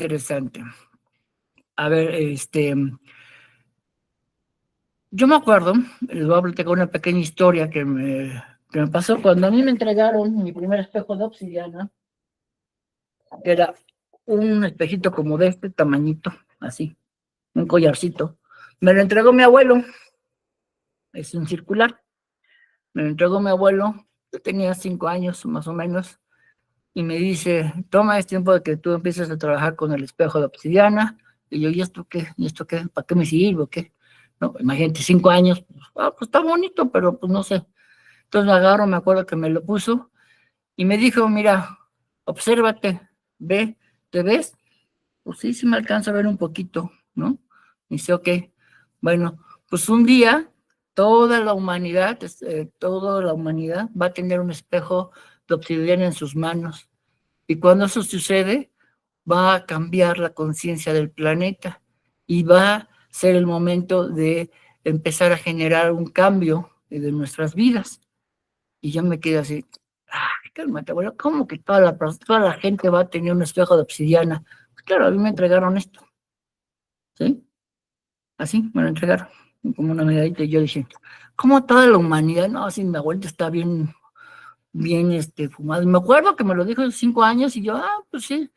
interesante. A ver, yo me acuerdo, les voy a platicar una pequeña historia que me pasó cuando a mí me entregaron mi primer espejo de obsidiana, que era un espejito como de este tamañito, así, un collarcito. Me lo entregó mi abuelo, es un circular. Me lo entregó mi abuelo, yo tenía 5 años más o menos, y me dice, toma, es tiempo de que tú empieces a trabajar con el espejo de obsidiana. Y yo, ¿y esto qué? ¿Y esto qué? ¿Para qué me sirve o qué? No, imagínate, 5 años, pues está bonito, pero pues no sé. Entonces me agarro, me acuerdo que me lo puso, y me dijo, mira, obsérvate, ve, ¿te ves? Pues sí, sí me alcanza a ver un poquito, ¿no? Y dice, ok, bueno, pues un día toda la humanidad va a tener un espejo de obsidiana en sus manos. Y cuando eso sucede, va a cambiar la conciencia del planeta y va a ser el momento de empezar a generar un cambio de nuestras vidas. Y yo me quedo así, ay, cálmate, abuelo, ¿cómo que toda la gente va a tener un espejo de obsidiana? Pues claro, a mí me entregaron esto, ¿sí? Así, me lo entregaron, como una medallita, y yo dije, ¿cómo toda la humanidad? No, así mi abuelita está bien, bien, fumado. Y me acuerdo que me lo dijo hace 5 años, y yo, pues sí.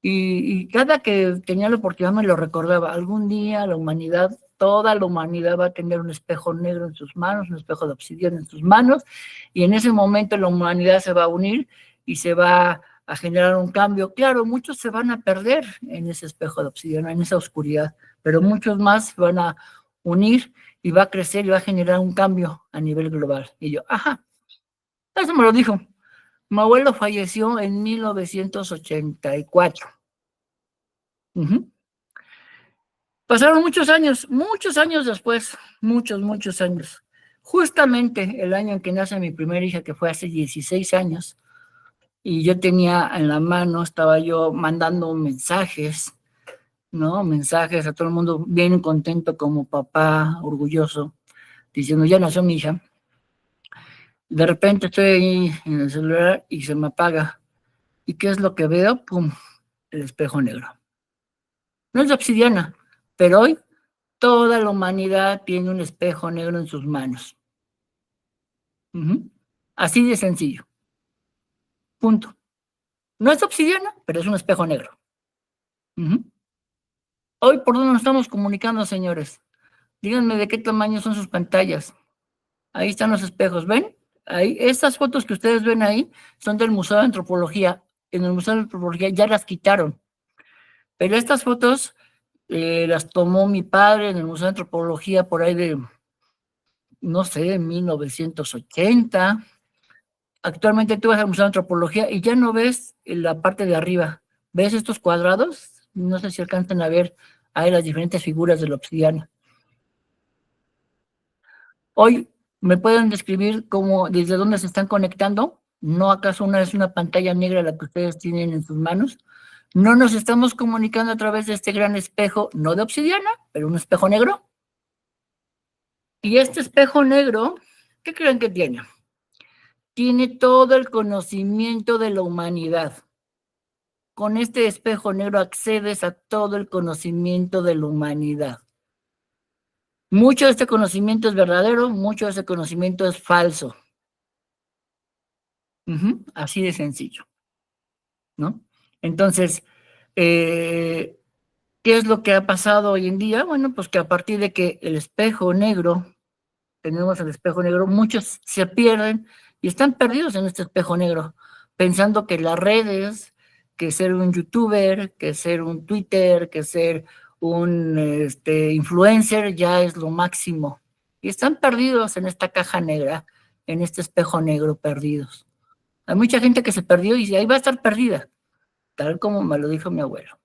Y cada que tenía la oportunidad me lo recordaba, algún día la humanidad, toda la humanidad va a tener un espejo negro en sus manos, un espejo de obsidiana en sus manos, y en ese momento la humanidad se va a unir y se va a generar un cambio. Claro, muchos se van a perder en ese espejo de obsidiana, en esa oscuridad, pero muchos más se van a unir y va a crecer y va a generar un cambio a nivel global. Y yo, ajá, eso me lo dijo. Mi abuelo falleció en 1984. Uh-huh. Pasaron muchos años después, muchos años. Justamente el año en que nace mi primera hija, que fue hace 16 años, y yo tenía en la mano, estaba yo mandando mensajes, ¿no? Mensajes a todo el mundo, bien contento como papá, orgulloso, diciendo, ya nació mi hija. De repente estoy ahí en el celular y se me apaga. ¿Y qué es lo que veo? ¡Pum! El espejo negro. No es de obsidiana, pero hoy toda la humanidad tiene un espejo negro en sus manos. Uh-huh. Así de sencillo. Punto. No es obsidiana, pero es un espejo negro. Uh-huh. Hoy, ¿por dónde nos estamos comunicando, señores? Díganme de qué tamaño son sus pantallas. Ahí están los espejos, ¿ven? Ahí, estas fotos que ustedes ven ahí son del Museo de Antropología. En el Museo de Antropología ya las quitaron. Pero estas fotos las tomó mi padre en el Museo de Antropología por ahí de, no sé, 1980. Actualmente tú vas al Museo de Antropología y ya no ves la parte de arriba. ¿Ves estos cuadrados? No sé si alcanzan a ver ahí las diferentes figuras de la obsidiana. Hoy me pueden describir cómo, desde dónde se están conectando. ¿No acaso una es una pantalla negra la que ustedes tienen en sus manos? No nos estamos comunicando a través de este gran espejo, no de obsidiana, pero un espejo negro. Y este espejo negro, ¿qué creen que tiene? Tiene todo el conocimiento de la humanidad. Con este espejo negro accedes a todo el conocimiento de la humanidad. Mucho de este conocimiento es verdadero, mucho de este conocimiento es falso. Así de sencillo, ¿no? Entonces, ¿qué es lo que ha pasado hoy en día? Bueno, pues que a partir de que el espejo negro, tenemos el espejo negro, muchos se pierden y están perdidos en este espejo negro, pensando que las redes, que ser un youtuber, que ser un Twitter, que ser un influencer ya es lo máximo. Y están perdidos en esta caja negra, en este espejo negro, perdidos. Hay mucha gente que se perdió y ahí va a estar perdida, tal como me lo dijo mi abuelo.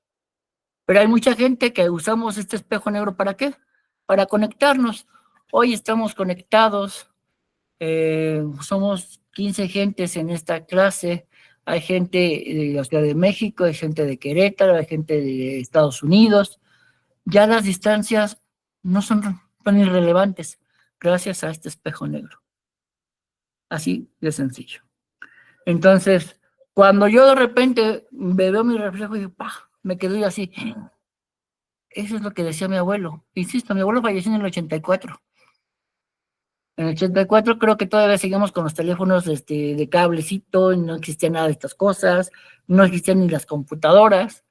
Pero hay mucha gente que usamos este espejo negro, ¿para qué? Para conectarnos. Hoy estamos conectados, somos 15 gentes en esta clase, hay gente de la Ciudad de México, hay gente de Querétaro, hay gente de Estados Unidos. Ya las distancias no son tan irrelevantes gracias a este espejo negro. Así de sencillo. Entonces, cuando yo de repente me veo mi reflejo y digo, ¡pah! Me quedé yo así. Eso es lo que decía mi abuelo. Insisto, mi abuelo falleció en el 84. En el 84 creo que todavía seguimos con los teléfonos de cablecito, y no existía nada de estas cosas, no existían ni las computadoras,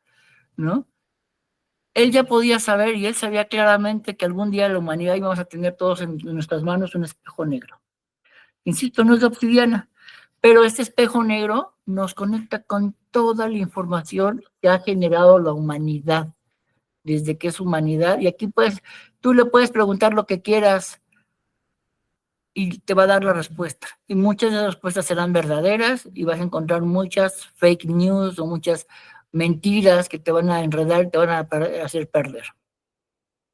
¿no? Él ya podía saber y él sabía claramente que algún día la humanidad íbamos a tener todos en nuestras manos un espejo negro. Insisto, no es de obsidiana, pero este espejo negro nos conecta con toda la información que ha generado la humanidad, desde que es humanidad, y aquí pues tú le puedes preguntar lo que quieras y te va a dar la respuesta. Y muchas de las respuestas serán verdaderas y vas a encontrar muchas fake news o muchas mentiras que te van a enredar y te van a hacer perder.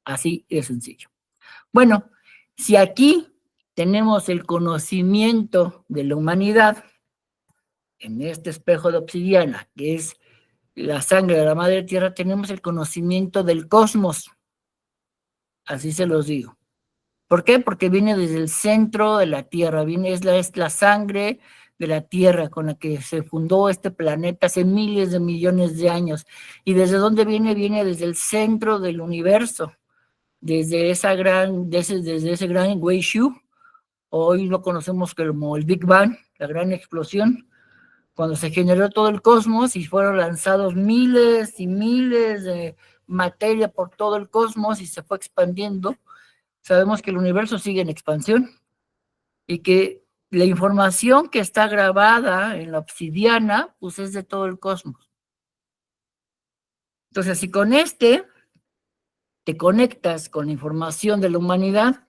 Así de sencillo. Bueno, si aquí tenemos el conocimiento de la humanidad en este espejo de obsidiana, que es la sangre de la madre tierra, tenemos el conocimiento del cosmos. Así se los digo. ¿Por qué? Porque viene desde el centro de la Tierra, es la sangre de la Tierra con la que se fundó este planeta hace miles de millones de años. ¿Y desde dónde viene? Viene desde el centro del universo, desde ese gran Weishu, hoy lo conocemos como el Big Bang, la gran explosión, cuando se generó todo el cosmos y fueron lanzados miles y miles de materia por todo el cosmos y se fue expandiendo. Sabemos que el universo sigue en expansión y que la información que está grabada en la obsidiana, pues es de todo el cosmos. Entonces, si con te conectas con la información de la humanidad,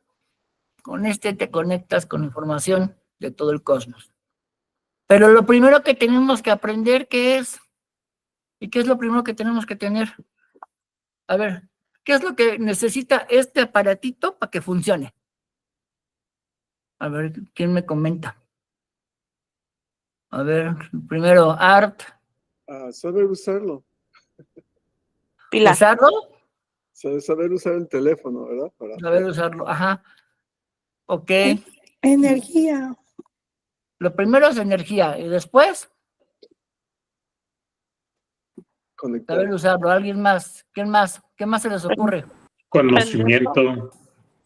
con te conectas con la información de todo el cosmos. Pero lo primero que tenemos que aprender, ¿qué es? ¿Y qué es lo primero que tenemos que tener? A ver, ¿qué es lo que necesita este aparatito para que funcione? A ver, ¿quién me comenta? A ver, primero, Art. Saber usarlo. Pilar. ¿Usarlo? Saber usar el teléfono, ¿verdad? Saber usarlo, ajá. Ok. Energía. Lo primero es energía y después Conectar. saber usarlo. ¿Alguien más? ¿Quién más? ¿Qué más se les ocurre? Conocimiento.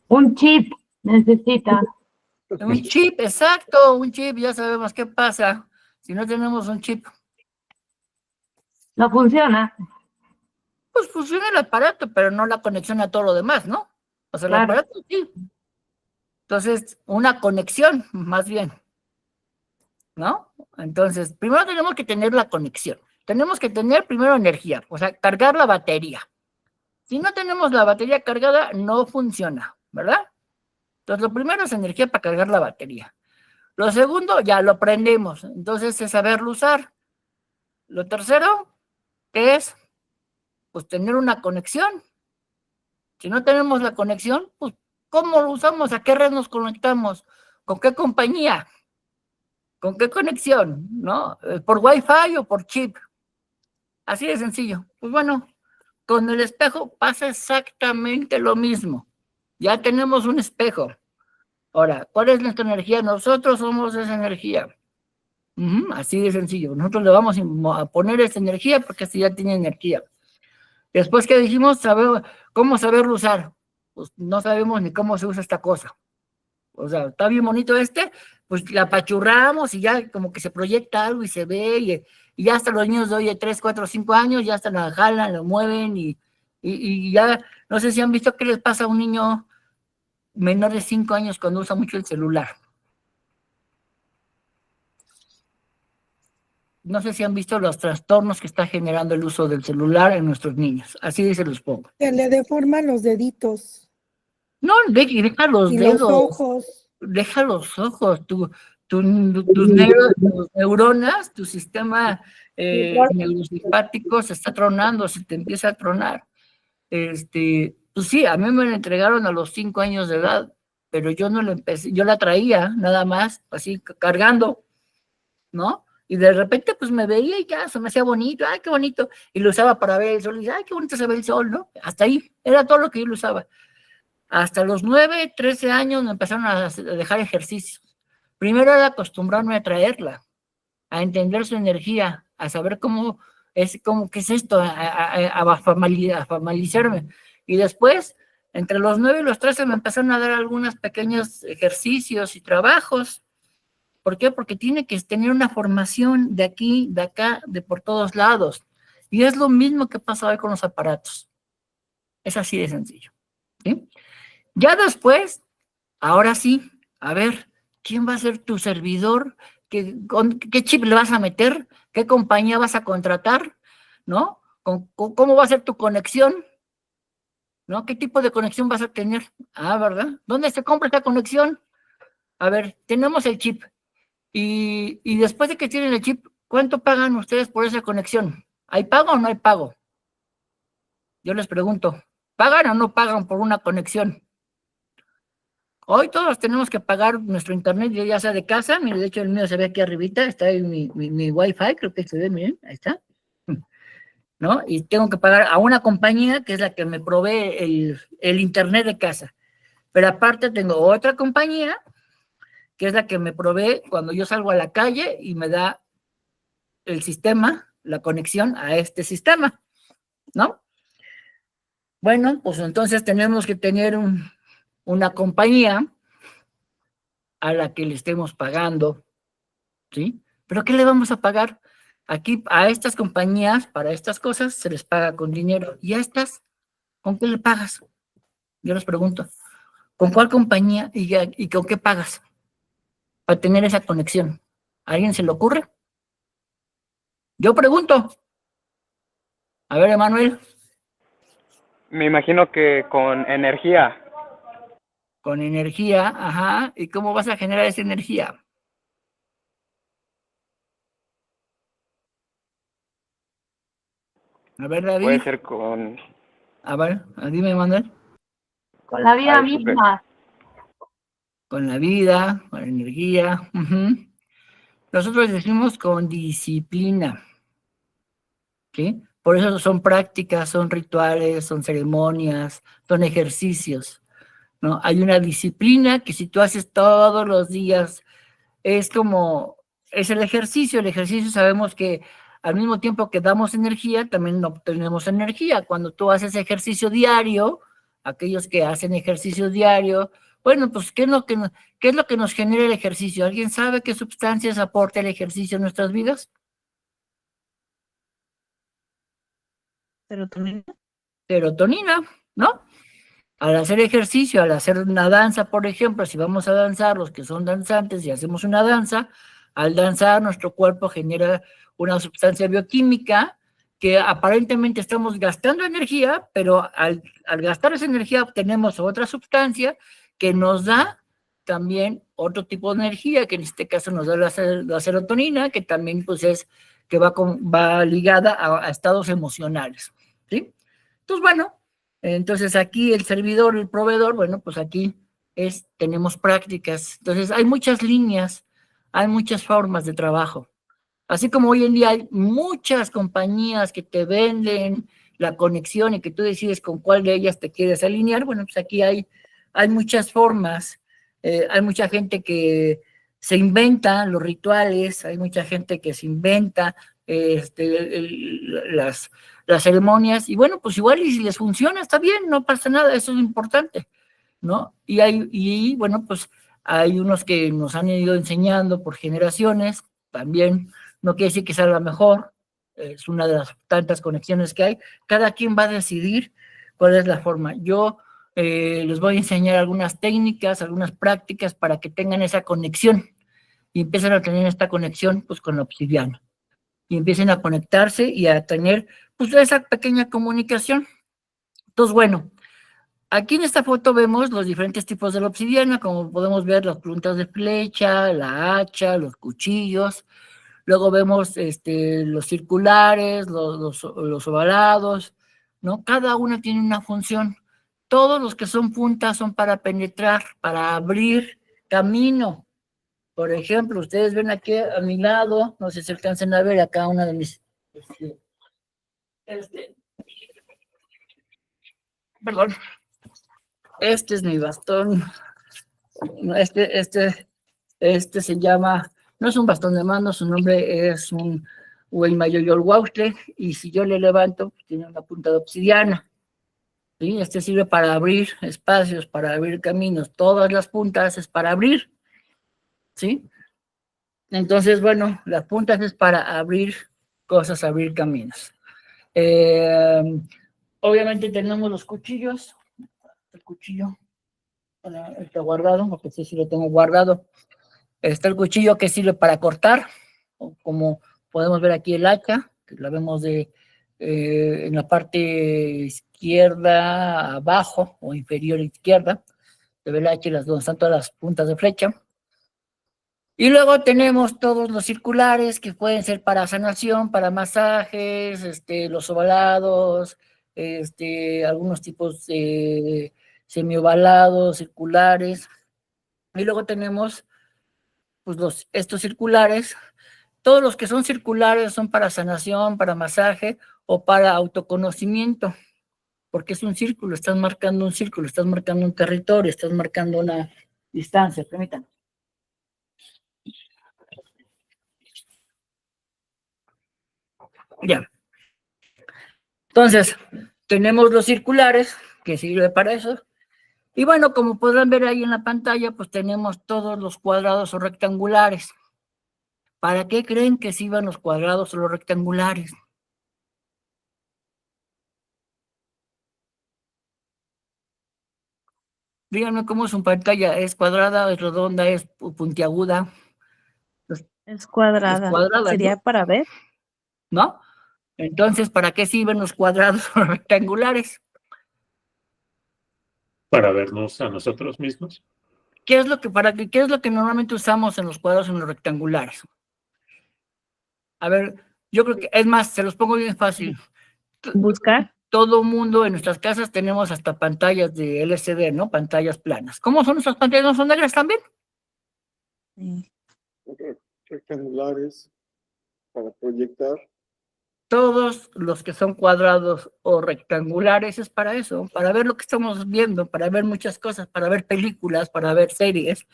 Un chip necesita. Un chip, exacto, un chip, ya sabemos qué pasa si no tenemos un chip. No funciona. Pues funciona el aparato, pero no la conexión a todo lo demás, ¿no? O sea, Claro. el aparato sí. Entonces, una conexión, más bien, ¿no? Entonces, primero tenemos que tener la conexión. Tenemos que tener primero energía, o sea, cargar la batería. Si no tenemos la batería cargada, no funciona, ¿verdad? Entonces, lo primero es energía para cargar la batería. Lo segundo, ya lo aprendemos. Entonces, es saberlo usar. Lo tercero, ¿qué es? Pues tener una conexión. Si no tenemos la conexión, pues, ¿cómo lo usamos? ¿A qué red nos conectamos? ¿Con qué compañía? ¿Con qué conexión? ¿No? ¿Por Wi-Fi o por chip? Así de sencillo. Pues bueno, con el espejo pasa exactamente lo mismo. Ya tenemos un espejo. Ahora, ¿cuál es nuestra energía? Nosotros somos esa energía. Así de sencillo. Nosotros le vamos a poner esa energía porque así ya tiene energía. Después que dijimos, ¿cómo saberlo usar? Pues no sabemos ni cómo se usa esta cosa. O sea, está bien bonito pues la apachurramos y ya como que se proyecta algo y se ve y ya hasta los niños de hoy de 3, 4, 5 años ya hasta la jalan, lo mueven y ya, no sé si han visto qué les pasa a un niño menor de 5 años cuando usa mucho el celular. No sé si han visto los trastornos que está generando el uso del celular en nuestros niños. Así se los pongo. Se le deforman los deditos. No, deja los y dedos. los ojos. Deja los ojos. Tus neuronas, tu sistema neurosimpático se está tronando, se te empieza a tronar. Pues sí, a mí me la entregaron a los 5 años de edad, pero yo no la empecé, yo la traía nada más, así cargando, ¿no? Y de repente pues me veía y ya se me hacía bonito, ay, qué bonito, y lo usaba para ver el sol, y ay, qué bonito se ve el sol, ¿no? Hasta ahí, era todo lo que yo lo usaba. Hasta los 9, 13 años me empezaron a dejar ejercicios. Primero era acostumbrarme a traerla, a entender su energía, a saber cómo Es como, ¿qué es esto? A formalizarme. Y después, entre los 9 y los 13 me empezaron a dar algunos pequeños ejercicios y trabajos. ¿Por qué? Porque tiene que tener una formación de aquí, de acá, de por todos lados. Y es lo mismo que pasa hoy con los aparatos. Es así de sencillo. ¿Sí? Ya después, ahora sí, a ver, ¿quién va a ser tu servidor? ¿Qué chip le vas a meter? ¿Qué compañía vas a contratar? ¿No? ¿Cómo va a ser tu conexión? ¿No? ¿Qué tipo de conexión vas a tener? Ah, ¿verdad? ¿Dónde se compra esta conexión? A ver, tenemos el chip. Y después de que tienen el chip, ¿cuánto pagan ustedes por esa conexión? ¿Hay pago o no hay pago? Yo les pregunto, ¿pagan o no pagan por una conexión? Hoy todos tenemos que pagar nuestro internet, ya sea de casa. Mire, de hecho el mío se ve aquí arribita, está ahí mi Wi-Fi, creo que se ve, miren, ahí está. ¿No? Y tengo que pagar a una compañía que es la que me provee el internet de casa. Pero aparte tengo otra compañía que es la que me provee cuando yo salgo a la calle y me da el sistema, la conexión a este sistema, ¿no? Bueno, pues entonces tenemos que tener una compañía a la que le estemos pagando, ¿sí? ¿Pero qué le vamos a pagar? Aquí a estas compañías, para estas cosas, se les paga con dinero. ¿Y a estas, con qué le pagas? Yo les pregunto, ¿con cuál compañía y con qué pagas para tener esa conexión? ¿A alguien se le ocurre? Yo pregunto. A ver, Emanuel. Me imagino que con energía. Con energía, ajá. ¿Y cómo vas a generar esa energía? A ver, David. Puede ser con... A ver, dime, Manuel. Con la vida Ay, disculpe. misma. Con la vida, con la energía. Nosotros decimos con disciplina. ¿Sí? Por eso son prácticas, son rituales, son ceremonias, son ejercicios, ¿no? Hay una disciplina que si tú haces todos los días, es el ejercicio sabemos que al mismo tiempo que damos energía, también obtenemos energía. Cuando tú haces ejercicio diario, aquellos que hacen ejercicio diario, bueno, pues, ¿qué es lo que nos genera el ejercicio? ¿Alguien sabe qué sustancias aporta el ejercicio en nuestras vidas? Serotonina, ¿no? Al hacer ejercicio, al hacer una danza, por ejemplo, si vamos a danzar, los que son danzantes y hacemos una danza, al danzar nuestro cuerpo genera una sustancia bioquímica que aparentemente estamos gastando energía, pero al gastar esa energía obtenemos otra sustancia que nos da también otro tipo de energía, que en este caso nos da la serotonina, que también pues que va ligada a estados emocionales, ¿sí? Entonces, bueno, entonces aquí el servidor, el proveedor, bueno, pues aquí tenemos prácticas. Entonces hay muchas líneas, hay muchas formas de trabajo. Así como hoy en día hay muchas compañías que te venden la conexión y que tú decides con cuál de ellas te quieres alinear, bueno, pues aquí hay muchas formas. Hay mucha gente que se inventa los rituales, hay mucha gente que se inventa las ceremonias, y bueno, pues igual y si les funciona, está bien, no pasa nada, eso es importante, ¿no? Y bueno, pues hay unos que nos han ido enseñando por generaciones, también no quiere decir que sea la mejor, es una de las tantas conexiones que hay, cada quien va a decidir cuál es la forma. Yo les voy a enseñar algunas técnicas, algunas prácticas para que tengan esa conexión y empiecen a tener esta conexión pues con la obsidiana y empiecen a conectarse y a tener pues esa pequeña comunicación. Entonces, bueno, aquí en esta foto vemos los diferentes tipos de la obsidiana, como podemos ver las puntas de flecha, la hacha, los cuchillos, luego vemos los circulares, los ovalados, ¿no? Cada una tiene una función. Todos los que son puntas son para penetrar, para abrir camino. Por ejemplo, ustedes ven aquí a mi lado, no sé si alcancen a ver acá una de mis... perdón. Este es mi bastón. Este se llama, no es un bastón de mano, su nombre es un o el Mayoyolhuautle, y si yo le levanto, pues tiene una punta de obsidiana. ¿Sí? Este sirve para abrir espacios, para abrir caminos. Todas las puntas es para abrir, ¿sí? Entonces, bueno, las puntas es para abrir cosas, abrir caminos. Obviamente tenemos los cuchillos. El cuchillo está guardado, porque sí lo tengo guardado. Está el cuchillo que sirve para cortar, como podemos ver aquí el hacha, que la vemos en la parte izquierda abajo o inferior izquierda, se ve el hacha y donde están todas las puntas de flecha. Y luego tenemos todos los circulares que pueden ser para sanación, para masajes, los ovalados, algunos tipos de semiovalados, circulares. Y luego tenemos pues estos circulares. Todos los que son circulares son para sanación, para masaje o para autoconocimiento, porque es un círculo, estás marcando un círculo, estás marcando un territorio, estás marcando una distancia. Permítanme. Ya. Entonces, tenemos los circulares, que sirve para eso. Y bueno, como podrán ver ahí en la pantalla, pues tenemos todos los cuadrados o rectangulares. ¿Para qué creen que sirvan los cuadrados o los rectangulares? Díganme cómo es su pantalla. ¿Es cuadrada, es redonda, es puntiaguda? Es cuadrada. Es cuadrada, ¿Sería ¿no? para ver? ¿No? Entonces, ¿para qué sirven los cuadrados o rectangulares? Para vernos a nosotros mismos. ¿Qué es lo que normalmente usamos en los cuadrados y en los rectangulares? A ver, yo creo que, es más, se los pongo bien fácil. Buscar. Todo mundo en nuestras casas tenemos hasta pantallas de LCD, ¿no? Pantallas planas. ¿Cómo son esas pantallas? ¿No son negras también? Sí. Rectangulares para proyectar. Todos los que son cuadrados o rectangulares es para eso, para ver lo que estamos viendo, para ver muchas cosas, para ver películas, para ver series,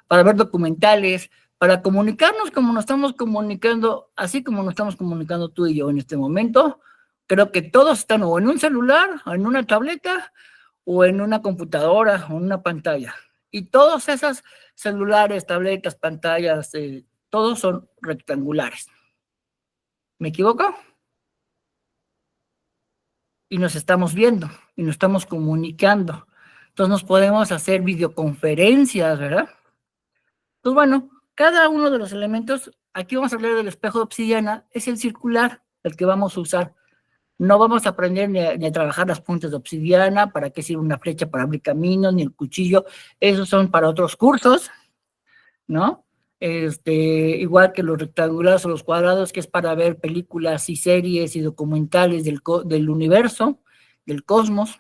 para ver documentales, para comunicarnos como nos estamos comunicando, así como nos estamos comunicando tú y yo en este momento. Creo que todos están o en un celular, o en una tableta, o en una computadora, o en una pantalla. Y todas esas celulares, tabletas, pantallas, todos son rectangulares. ¿Me equivoco? Y nos estamos viendo, y nos estamos comunicando. Entonces nos podemos hacer videoconferencias, ¿verdad? Pues bueno, cada uno de los elementos, aquí vamos a hablar del espejo de obsidiana, es el circular, el que vamos a usar. No vamos a aprender ni a trabajar las puntas de obsidiana, para qué sirve una flecha para abrir caminos, ni el cuchillo, esos son para otros cursos, ¿no? Igual que los rectangulares o los cuadrados, que es para ver películas y series y documentales del universo, del cosmos,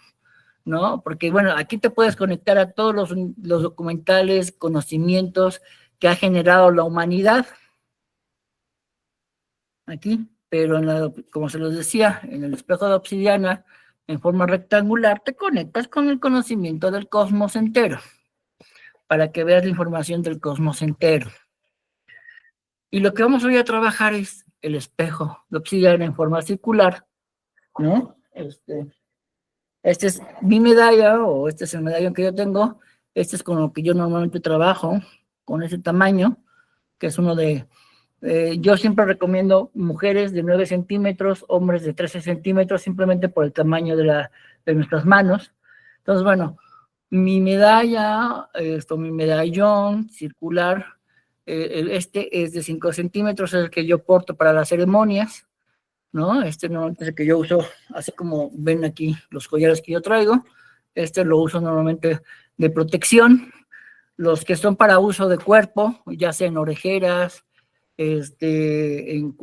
¿no? Porque, bueno, aquí te puedes conectar a todos los documentales, conocimientos que ha generado la humanidad, aquí, pero como se los decía, en el espejo de obsidiana, en forma rectangular, te conectas con el conocimiento del cosmos entero, para que veas la información del cosmos entero. Y lo que vamos hoy a trabajar es el espejo de obsidiana en forma circular, ¿no? Este es mi medalla, o este es el medallón que yo tengo. Este es con lo que yo normalmente trabajo, con ese tamaño, que es uno de... yo siempre recomiendo mujeres de 9 centímetros, hombres de 13 centímetros, simplemente por el tamaño de nuestras manos. Entonces, bueno, mi medalla, mi medallón circular, este es de 5 centímetros, es el que yo porto para las ceremonias, ¿no? Normalmente es el que yo uso, así como ven aquí los collares que yo traigo. Lo uso normalmente de protección. Los que son para uso de cuerpo, ya sea en orejeras, en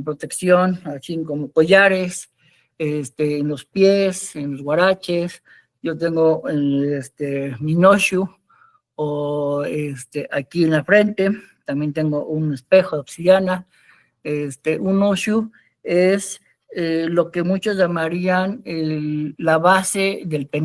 protección, así como collares, en los pies, en los guaraches. Yo tengo mi noshu, o aquí en la frente, también tengo un espejo de obsidiana. Un noshu es lo que muchos llamarían la base del penal.